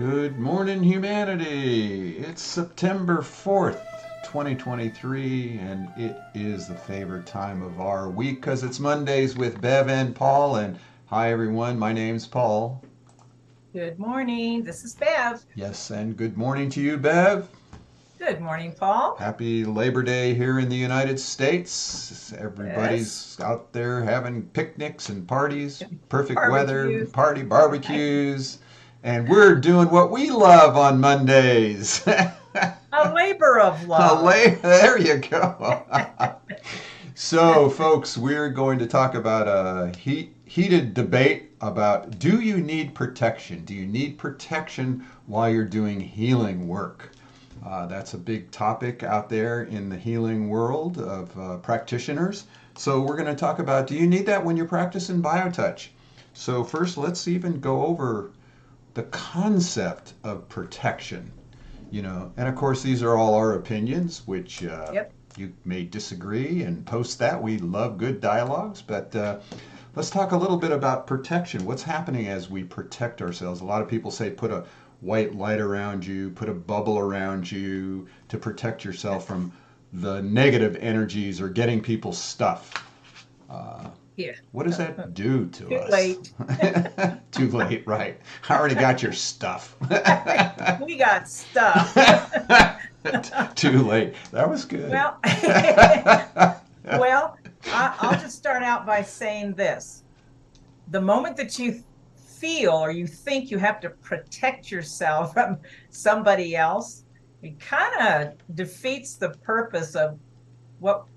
Good morning, humanity. It's September 4th, 2023, and it is the favorite time of our week because it's Mondays with Bev and Paul. And hi, everyone. My name's Paul. Good morning. This is Bev. Yes, and good morning to you, Bev. Good morning, Paul. Happy Labor Day here in the United States. Yes. Everybody's out there having picnics and parties, perfect weather, Barbecues. party Right. barbecues, and we're doing what we love on Mondays. A labor of love. There you go. So, folks, we're going to talk about a heated debate about, do you need protection? Do you need protection while you're doing healing work? That's a big topic out there in the healing world of practitioners. So, we're going to talk about, do you need that when you're practicing biotouch? So, first, let's even go over the concept of protection. And of course, these are all our opinions, which Yep. you may disagree and post that. We love good dialogues, but let's talk a little bit about protection. What's happening as we protect ourselves? A lot of people say put a white light around you, put a bubble around you to protect yourself from the negative energies or getting people's stuff. Uh, Yeah. what does that do to Too us? late. Too late, right? I already got your stuff. We got stuff. Too late. That was good. Well, well, I'll just start out by saying this. The moment that you feel or you think you have to protect yourself from somebody else, it kind of defeats the purpose of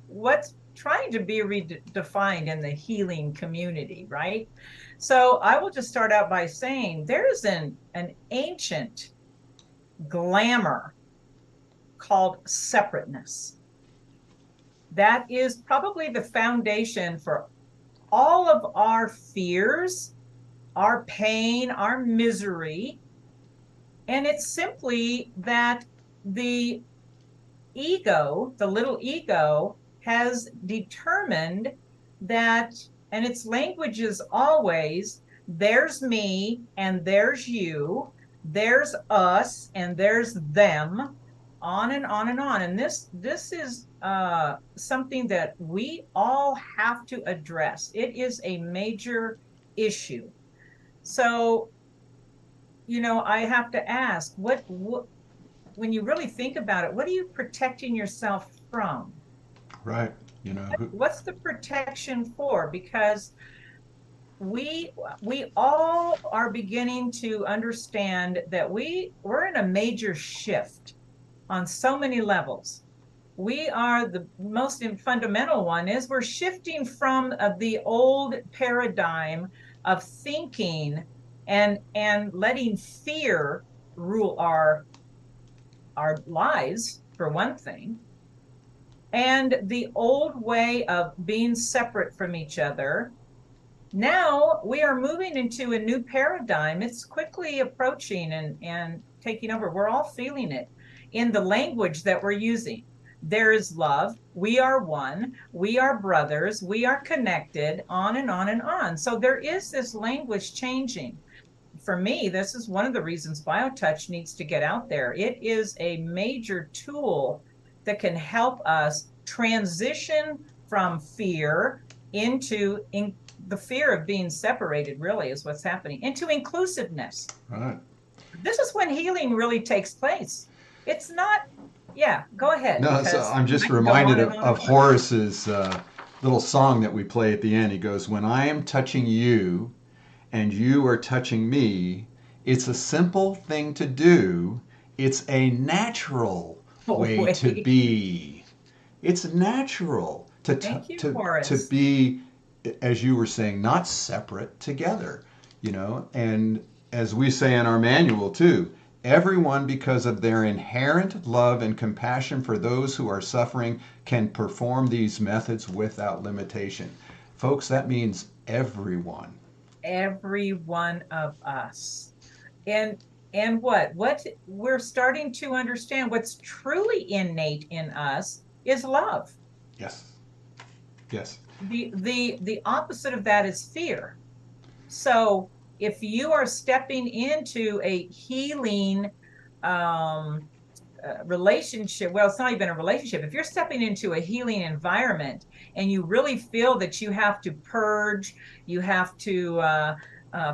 what's trying to be redefined in the healing community, right? So I will just start out by saying there's an ancient glamour called separateness. That is probably the foundation for all of our fears, our pain, our misery. And it's simply that the ego, the little ego, has determined that, and its language is always there's me and there's you, there's us and there's them, on and on and on. And this is something that we all have to address. It is a major issue. So, I have to ask, what when you really think about it, what are you protecting yourself from? Right. You know, What's the protection for? Because we we all are beginning to understand that we're in a major shift on so many levels. We are the most fundamental one is we're shifting from the old paradigm of thinking and letting fear rule our lives, for one thing, and the old way of being separate from each other. Now we are moving into a new paradigm. It's quickly approaching and taking over. We're all feeling it in the language that we're using. There is love. We are one. We are brothers. We are connected, on and on and on. So there is this language changing. For me, this is one of the reasons BioTouch needs to get out there. It is a major tool that can help us transition from fear into the fear of being separated, really, is what's happening, into inclusiveness. right. This is when healing really takes place. It's not, yeah, go ahead, No, so because I'm just I can go reminded on and on of and on. Horace's little song that we play at the end. He goes, "When I am touching you and you are touching me, it's a simple thing to do. It's a natural Oh, way to wait. be. It's natural Thank you, to Horace. be, as you were saying, not separate together, and as we say in our manual too, everyone, because of their inherent love and compassion for those who are suffering, can perform these methods without limitation. Folks, that means everyone. Every one of us. And what we're starting to understand, what's truly innate in us is love. Yes, yes, The opposite of that is fear. So if you are stepping into a healing um, relationship, well, it's not even a relationship. If you're stepping into a healing environment and you really feel that you have to purge, you have to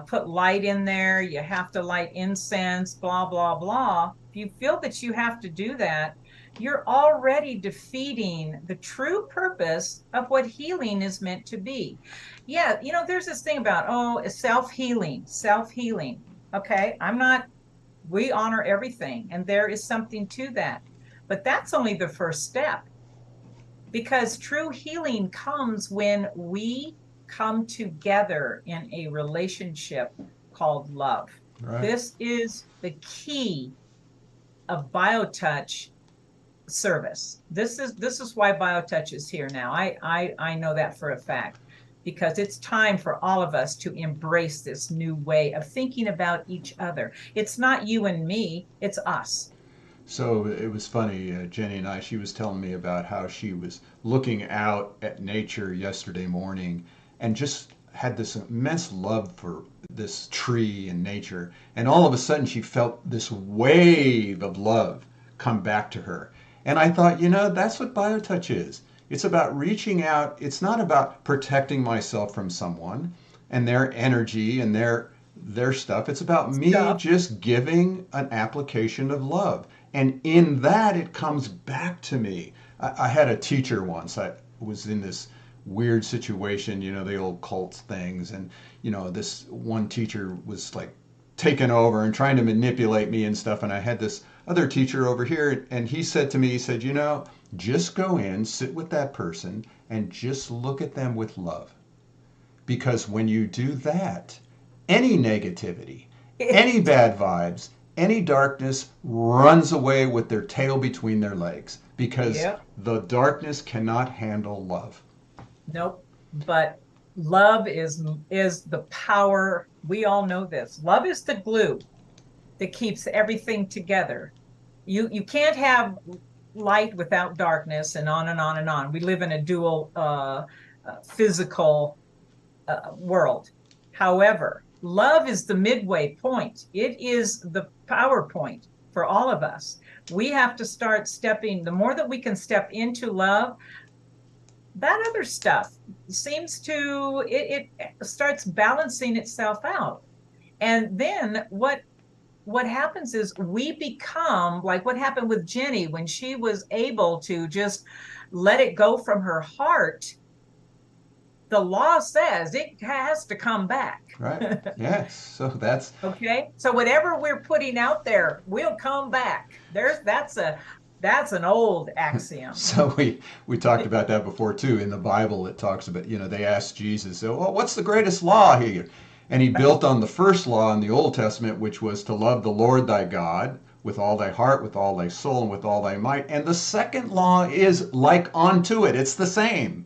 put light in there, you have to light incense, blah, blah, blah. If you feel that you have to do that, you're already defeating the true purpose of what healing is meant to be. Yeah, there's this thing about, oh, self-healing, self-healing. Okay, we honor everything, and there is something to that. But that's only the first step, because true healing comes when we come together in a relationship called love. Right. This is the key of BioTouch service. This is why BioTouch is here now. I know that for a fact, because it's time for all of us to embrace this new way of thinking about each other. It's not you and me, it's us. So it was funny, Jenny and I, she was telling me about how she was looking out at nature yesterday morning and just had this immense love for this tree and nature. And all of a sudden, she felt this wave of love come back to her. And I thought, that's what BioTouch is. It's about reaching out. It's not about protecting myself from someone and their energy and their stuff. It's about me Stuff. just giving an application of love. And in that, it comes back to me. I had a teacher once. I was in this weird situation, the old cult things. And, this one teacher was like taking over and trying to manipulate me and stuff. And I had this other teacher over here, and he said to me, he said, just go in, sit with that person, and just look at them with love. Because when you do that, any negativity, any bad vibes, any darkness runs away with their tail between their legs, because Yeah. the darkness cannot handle love. Nope. But love is the power. We all know this. Love is the glue that keeps everything together. You can't have light without darkness, and on and on and on. We live in a dual physical world. However, love is the midway point. It is the power point for all of us. We have to start stepping, the more that we can step into love, that other stuff seems to, it starts balancing itself out. And then what happens is we become like what happened with Jenny when she was able to just let it go from her heart. The law says it has to come back. Right? Yes. So that's Okay, so whatever we're putting out there will come back. That's an old axiom. so we talked about that before too. In the Bible, it talks about, they asked Jesus, "Oh, well, what's the greatest law here?" And he built on the first law in the Old Testament, which was to love the Lord thy God with all thy heart, with all thy soul, and with all thy might. And the second law is like unto it. It's the same.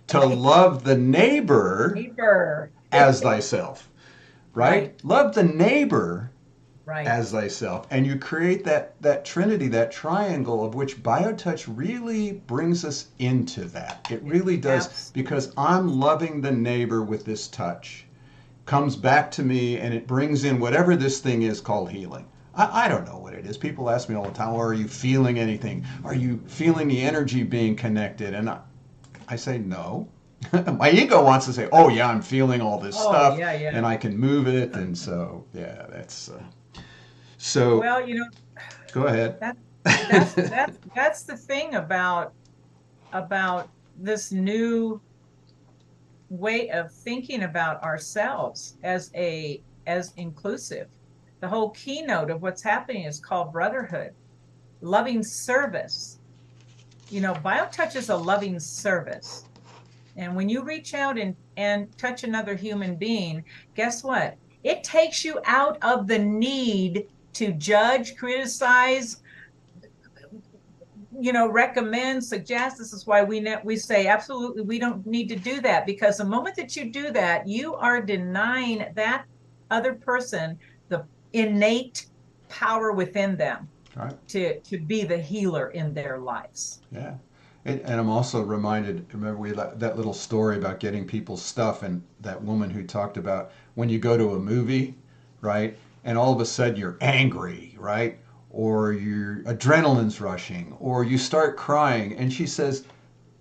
To Right. love the neighbor Neighbor. as thyself, right? Right. Love the neighbor Right. as thyself. And you create that trinity, that triangle of which BioTouch really brings us into that. It really does, Absolutely. because I'm loving the neighbor with this touch. Comes back to me and it brings in whatever this thing is called healing. I don't know what it is. People ask me all the time, well, are you feeling anything? Are you feeling the energy being connected? And I say no. My ego wants to say, oh, yeah, I'm feeling all this Oh, stuff yeah, yeah. and I can move it. And so, yeah, that's so Well, go ahead. that that's the thing about this new way of thinking about ourselves as inclusive. The whole keynote of what's happening is called brotherhood, loving service. BioTouch is a loving service. And when you reach out and touch another human being, guess what? It takes you out of the need to judge, criticize, recommend, suggest. This is why we say absolutely we don't need to do that, because the moment that you do that, you are denying that other person the innate power within them All right. to be the healer in their lives. Yeah. And I'm also reminded, remember that little story about getting people's stuff, and that woman who talked about when you go to a movie, right? And all of a sudden you're angry, right? Or your adrenaline's rushing, or you start crying. And she says,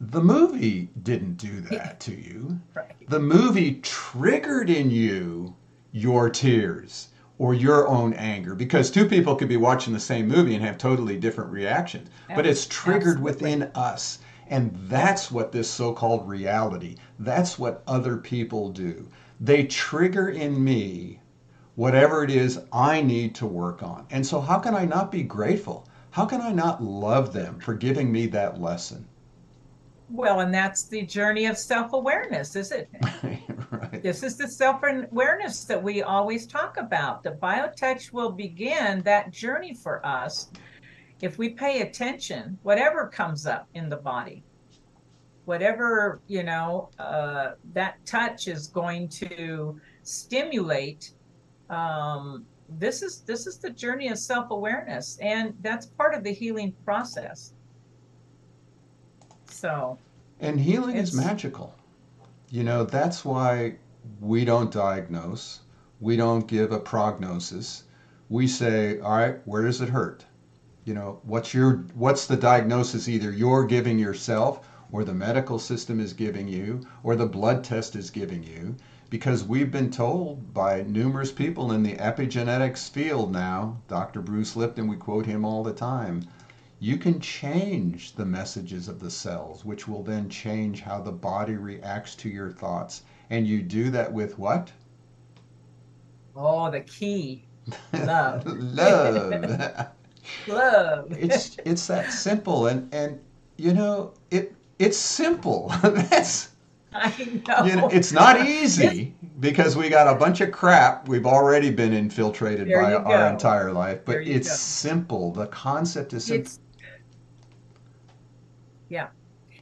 the movie didn't do that to you. Right. The movie triggered in you your tears or your own anger, because two people could be watching the same movie and have totally different reactions, but it's triggered Absolutely. within us. And Yep. that's what this so-called reality, that's what other people do. They trigger in me whatever it is I need to work on. And so how can I not be grateful? How can I not love them for giving me that lesson? Well, and that's the journey of self-awareness, isn't it? Right. This is the self-awareness that we always talk about. The biotouch will begin that journey for us if we pay attention, whatever comes up in the body, whatever, that touch is going to stimulate. This is the journey of self-awareness, and that's part of the healing process. So And healing is it's magical. That's why we don't diagnose, we don't give a prognosis. We say, all right, where does it hurt? What's the diagnosis either you're giving yourself, or the medical system is giving you, or the blood test is giving you, because we've been told by numerous people in the epigenetics field now, Dr. Bruce Lipton, we quote him all the time, you can change the messages of the cells, which will then change how the body reacts to your thoughts. And you do that with what? oh, the key, love. Love. Love. It's that simple, and it's simple. That's I know. it's not It's, easy because we got a bunch of crap we've already been infiltrated there by you our go. entire life, There but you it's go. simple. The concept is simple. It's Yeah.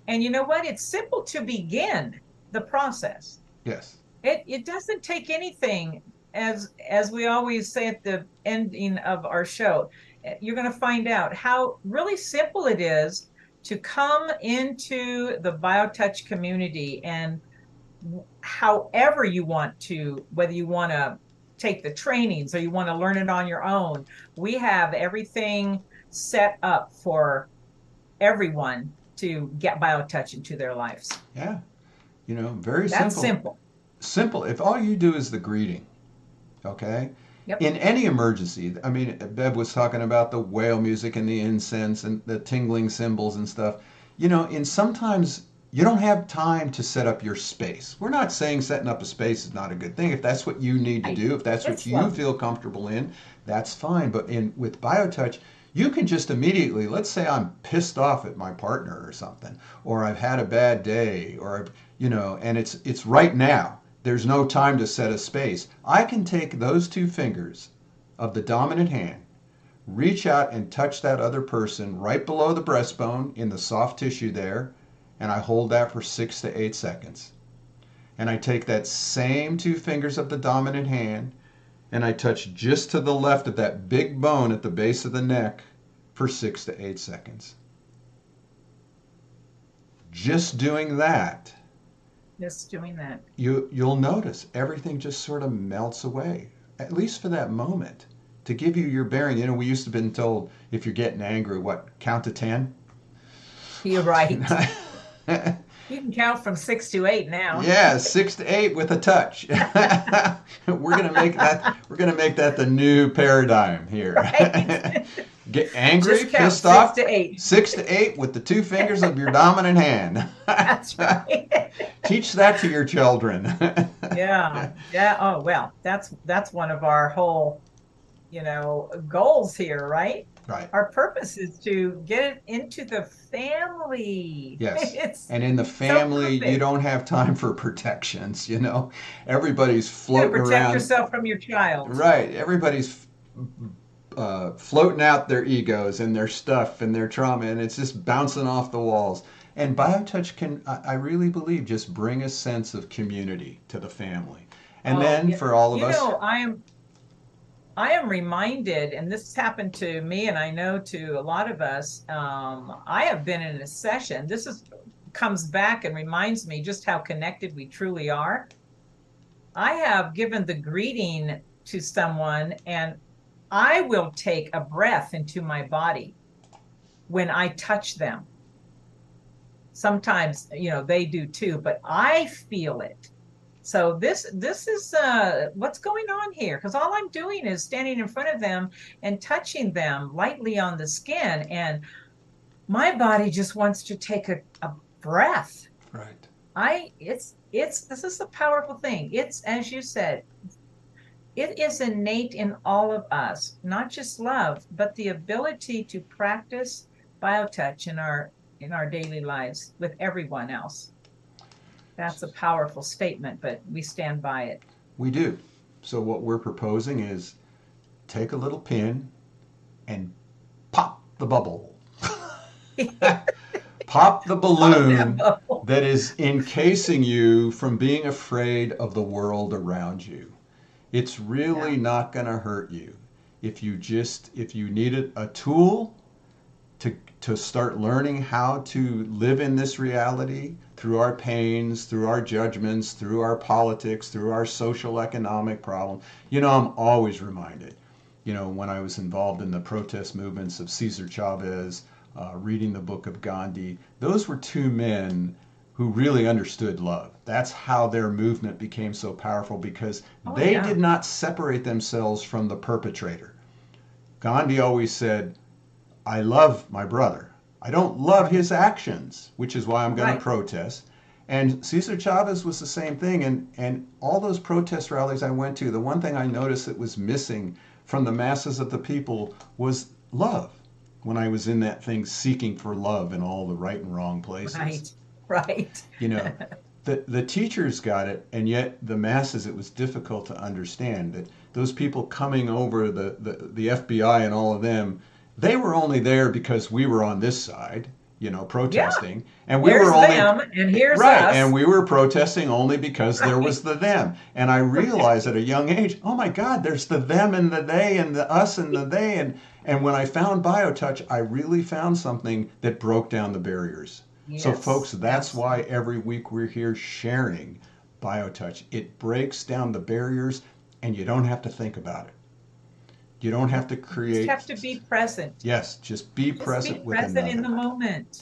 And you know what? It's simple to begin the process. Yes. It doesn't take anything, as we always say at the ending of our show. You're going to find out how really simple it is to come into the BioTouch community, and however you want to, whether you want to take the trainings or you want to learn it on your own, we have everything set up for everyone to get BioTouch into their lives. Yeah. Very That's simple. simple. Simple. If all you do is the greeting, okay? Yep. In any emergency, I mean, Bev was talking about the whale music and the incense and the tingling symbols and stuff. In sometimes you don't have time to set up your space. We're not saying setting up a space is not a good thing. If that's what you need to Right. do, if that's what It's you lovely. feel comfortable in, that's fine. But in with BioTouch, you can just immediately, let's say I'm pissed off at my partner or something, or I've had a bad day, or and it's right now. There's no time to set a space. I can take those two fingers of the dominant hand, reach out and touch that other person right below the breastbone in the soft tissue there, and I hold that for 6 to 8 seconds. And I take that same two fingers of the dominant hand and I touch just to the left of that big bone at the base of the neck for 6 to 8 seconds. Just doing that, Just doing that. you'll notice everything just sort of melts away, at least for that moment. To give you your bearing, we used to been told if you're getting angry, what, count to 10? You're right. You can count from 6 to 8 now. Yeah, 6 to 8 with a touch. We're gonna make that the new paradigm here. Right. Get angry, Just count pissed six off, to eight. 6 to 8 with the two fingers of your dominant hand. That's right. Teach that to your children. Yeah. Yeah. Oh, well, that's one of our whole, goals here, right? Right. Our purpose is to get it into the family. Yes. It's And in the so family, you perfect. don't have time for protections. Everybody's You got to floating protect around. yourself from your child. Right. Everybody's floating out their egos and their stuff and their trauma, and it's just bouncing off the walls. And BioTouch can, I really believe, just bring a sense of community to the family. And Oh, then yeah. for all of You us, know, I am I am reminded, and this has happened to me, and I know to a lot of us. I have been in a session. This is comes back and reminds me just how connected we truly are. I have given the greeting to someone, and I will take a breath into my body when I touch them. Sometimes, they do too, but I feel it. So this is what's going on here, because all I'm doing is standing in front of them and touching them lightly on the skin, and my body just wants to take a breath. Right. It's this is the powerful thing. It's, as you said, it is innate in all of us, not just love, but the ability to practice biotouch in our daily lives with everyone else. That's a powerful statement, but we stand by it. We do. So what we're proposing is take a little pin and pop the bubble. Pop the balloon that is encasing you from being afraid of the world around you. It's really Yeah. not going to hurt you. If you needed a tool to start learning how to live in this reality through our pains, through our judgments, through our politics, through our social economic problem. I'm always reminded, when I was involved in the protest movements of Cesar Chavez, reading the book of Gandhi, those were two men who really understood love. That's how their movement became so powerful, because Oh, they yeah. did not separate themselves from the perpetrator. Gandhi always said, I love my brother. I don't love his actions, which is why I'm going to Right. protest. And Cesar Chavez was the same thing. And all those protest rallies I went to, the one thing I noticed that was missing from the masses of the people was love. When I was in that thing seeking for love in all the right and wrong places, Right. Right. you know, the teachers got it, and yet the masses, it was difficult to understand that those people coming over, the FBI and all of them, they were only there because we were on this side, Yeah. protesting, and we There's were only them, and here's right, and us. we were protesting only because there was Right. the them. And I realized Right. at a young age, oh my God, there's the them and the they and the us and the they. And when I found BioTouch, I really found something that broke down the barriers. So, folks, Yes. that's why Absolutely. every week we're here sharing BioTouch. It breaks down the barriers, and you don't have to think about it. You don't have Nope. to You just create. have to be present. Yes, just be Just present be with present in another. the moment. Yeah.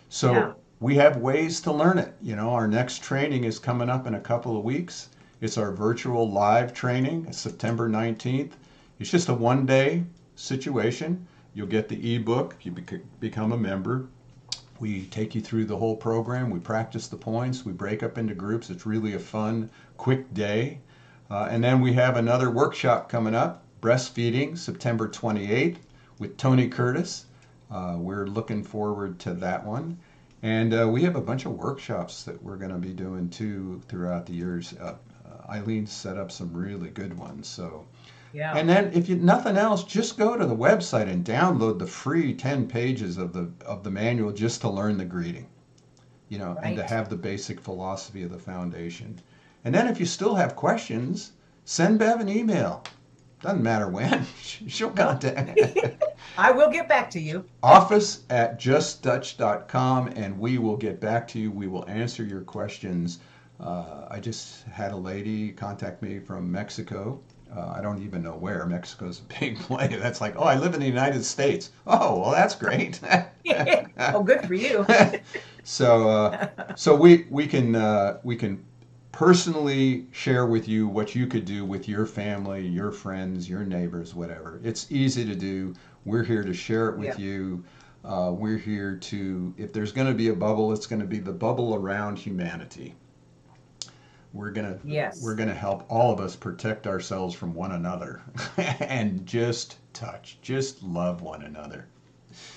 So we have ways to learn it. Our next training is coming up in a couple of weeks. It's our virtual live training, September 19th. It's just a 1 day situation. You'll get the ebook if you become a member. We take you through the whole program. We practice the points. We break up into groups. It's really a fun, quick day. And then we have another workshop coming up, breastfeeding, September 28th, with Tony Curtis. We're looking forward to that one. And we have a bunch of workshops that we're going to be doing too throughout the years. Eileen set up some really good ones. So, Yeah. and then if you nothing else, just go to the website and download the free 10 pages of the manual just to learn the greeting, and to Right. have the basic philosophy of the foundation. And then if you still have questions, send Bev an email. Doesn't matter when. She'll Nope. contact I will get back to you. office@justdutch.com, and we will get back to you. We will answer your questions. I just had a lady contact me from Mexico. I don't even know where. Mexico's a big place. That's like, oh, I live in the United States. Oh, well, that's great. Oh, good for you. So we can personally share with you what you could do with your family, your friends, your neighbors, whatever. It's easy to do. We're here to share it Yeah. with you. We're here to, if there's going to be a bubble, it's going to be the bubble around humanity. We're gonna we're Yes. gonna help all of us protect ourselves from one another, and just touch, just love one another.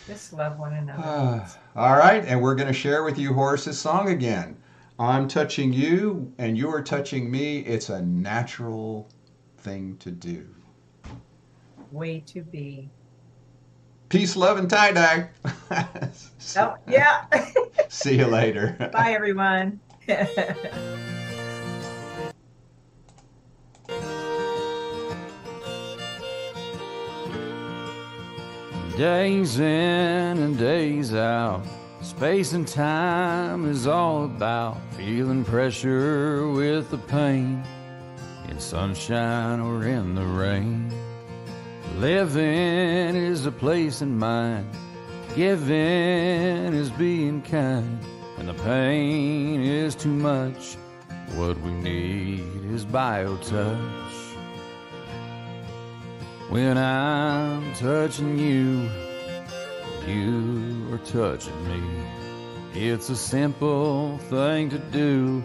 Just love one another. All right, and we're going to share with you Horace's song again. I'm touching you, and you're touching me. It's a natural thing to do. Way to be. Peace, love, and tie dye. Oh, yeah. See you later. Bye, everyone. Days in and days out, space and time is all about feeling pressure with the pain, in sunshine or in the rain. Living is a place in mind, giving is being kind. When the pain is too much, what we need is bio-touch. When I'm touching you, you are touching me. It's a simple thing to do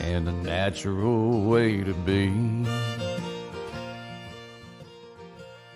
and a natural way to be.